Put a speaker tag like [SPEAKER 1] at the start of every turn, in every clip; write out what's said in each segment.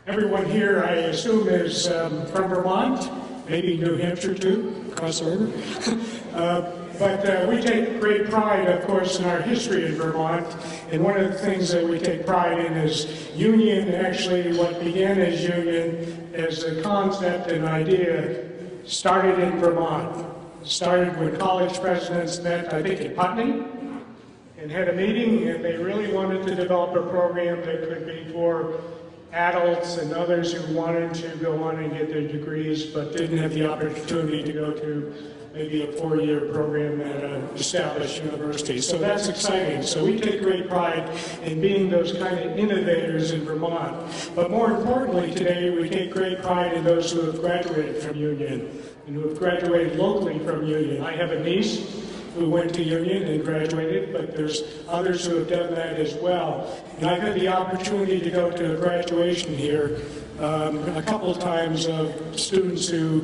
[SPEAKER 1] Everyone here, I assume, is from Vermont, maybe New Hampshire too, across the river. But we take great pride, of course, in our history in Vermont. And one of the things that we take pride in is union. Actually, what began as union, as a concept and idea, started in Vermont. It started when college presidents met, I think, in Putney, and had a meeting, and they really wanted to develop a program that could be for adults and others who wanted to go on and get their degrees but didn't have the opportunity to go to maybe a 4-year program at an established university. So that's exciting. So we take great pride in being those kind of innovators in Vermont. But more importantly today, we take great pride in those who have graduated from Union and who have graduated locally from Union. I have a niece who went to Union and graduated, but there's others who have done that as well. And I've had the opportunity to go to a graduation here a couple of times of students who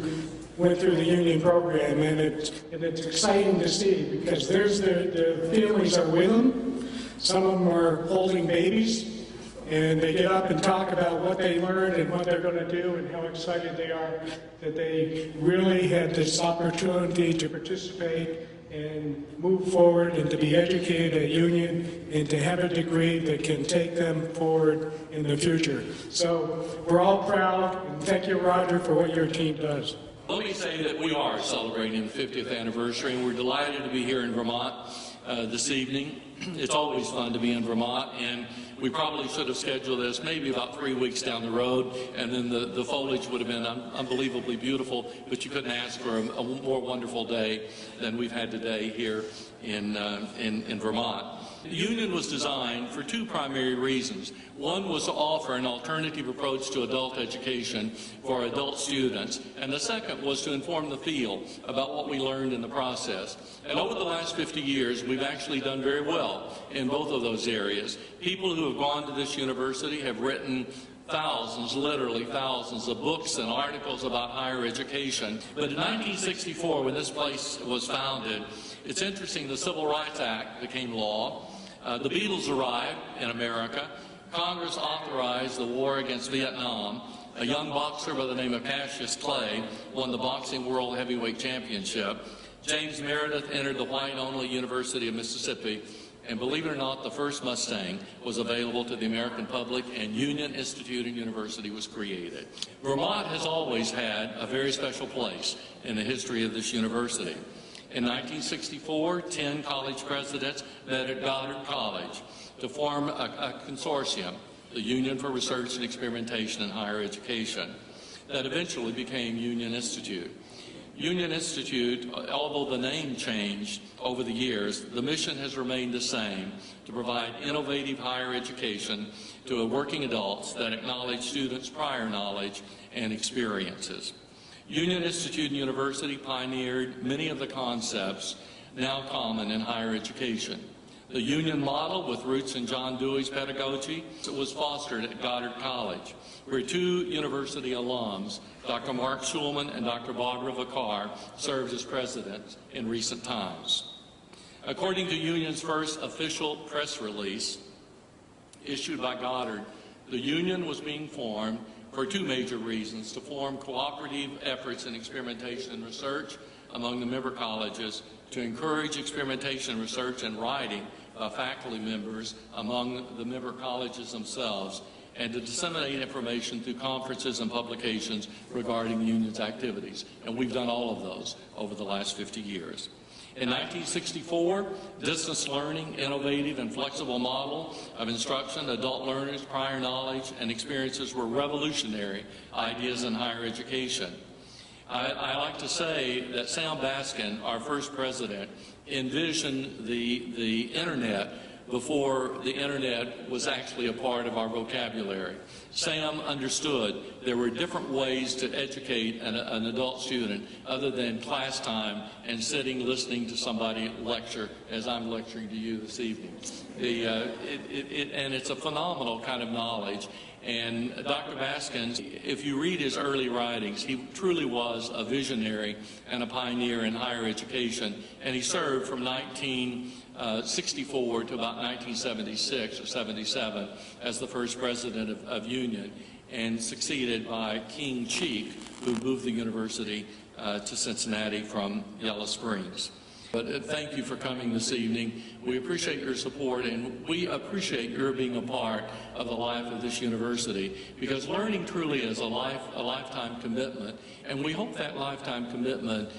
[SPEAKER 1] went through the Union program, and it's exciting to see because their families are with them. Some of them are holding babies, and they get up and talk about what they learned and what they're going to do and how excited they are that they really had this opportunity to participate and move forward and to be educated at Union and to have a degree that can take them forward in the future. So we're all proud, and thank you, Roger, for what your team does.
[SPEAKER 2] Let me say that we are celebrating the 50th anniversary, and we're delighted to be here in Vermont this evening. It's always fun to be in Vermont, and we probably should have scheduled this maybe about 3 weeks down the road, and then the foliage would have been unbelievably beautiful, but you couldn't ask for a more wonderful day than we've had today here in Vermont. The Union was designed for two primary reasons. One was to offer an alternative approach to adult education for adult students, and the second was to inform the field about what we learned in the process. And over the last 50 years, we've actually done very well in both of those areas. People who have gone to this university have written thousands, literally thousands of books and articles about higher education. But in 1964, when this place was founded, it's interesting, the Civil Rights Act became law. The Beatles arrived in America. Congress authorized the war against Vietnam. A young boxer by the name of Cassius Clay won the Boxing World Heavyweight Championship. James Meredith entered the white-only University of Mississippi. And believe it or not, the first Mustang was available to the American public, and Union Institute and University was created. Vermont has always had a very special place in the history of this university. In 1964, 10 college presidents met at Goddard College to form a consortium, the Union for Research and Experimentation in Higher Education, that eventually became Union Institute. Union Institute, although the name changed over the years, the mission has remained the same, to provide innovative higher education to working adults that acknowledge students' prior knowledge and experiences. Union Institute and University pioneered many of the concepts now common in higher education. The Union model, with roots in John Dewey's pedagogy, was fostered at Goddard College, where two university alums, Dr. Mark Schulman and Dr. Barbara Vicar, served as presidents in recent times. According to Union's first official press release issued by Goddard, the Union was being formed for two major reasons: to form cooperative efforts in experimentation and research among the member colleges, to encourage experimentation, research, and writing by faculty members among the member colleges themselves, and to disseminate information through conferences and publications regarding the Union's activities. And we've done all of those over the last 50 years. In 1964, distance learning, innovative and flexible model of instruction, adult learners' prior knowledge and experiences were revolutionary ideas in higher education. I like to say that Sam Baskin, our first president, envisioned the Internet before the Internet was actually a part of our vocabulary. Sam understood there were different ways to educate an adult student other than class time and sitting listening to somebody lecture as I'm lecturing to you this evening. And it's a phenomenal kind of knowledge. And Dr. Baskin, if you read his early writings, he truly was a visionary and a pioneer in higher education, and he served from 1964 to about 1976 or 77 as the first president of Union. and succeeded by King Cheek, who moved the university to Cincinnati from Yellow Springs. But thank you for coming this evening. We appreciate your support, and we appreciate your being a part of the life of this university, because learning truly is a lifetime commitment, and we hope that lifetime commitment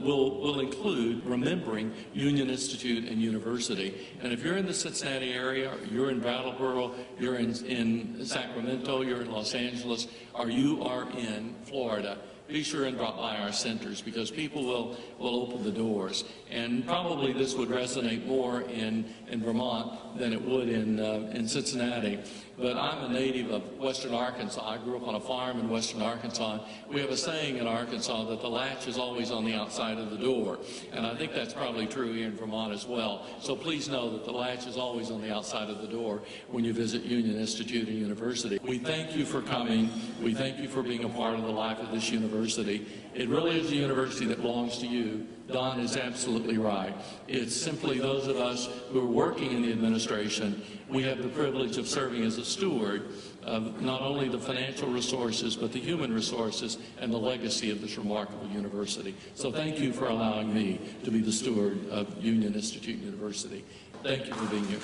[SPEAKER 2] will include remembering Union Institute and University. And if you're in the Cincinnati area, or you're in Brattleboro, you're in Sacramento, you're in Los Angeles, or you are in Florida, be sure and drop by our centers, because people will open the doors. And probably this would resonate more in Vermont than it would in Cincinnati. But I'm a native of western Arkansas. I grew up on a farm in western Arkansas. We have a saying in Arkansas that the latch is always on the outside of the door. And I think that's probably true here in Vermont as well. So please know that the latch is always on the outside of the door when you visit Union Institute and University. We thank you for coming. We thank you for being a part of the life of this university. It really is a university that belongs to you. Don is absolutely right. It's simply those of us who are working in the administration, we have the privilege of serving as a steward of not only the financial resources, but the human resources and the legacy of this remarkable university. So thank you for allowing me to be the steward of Union Institute University. Thank you for being here.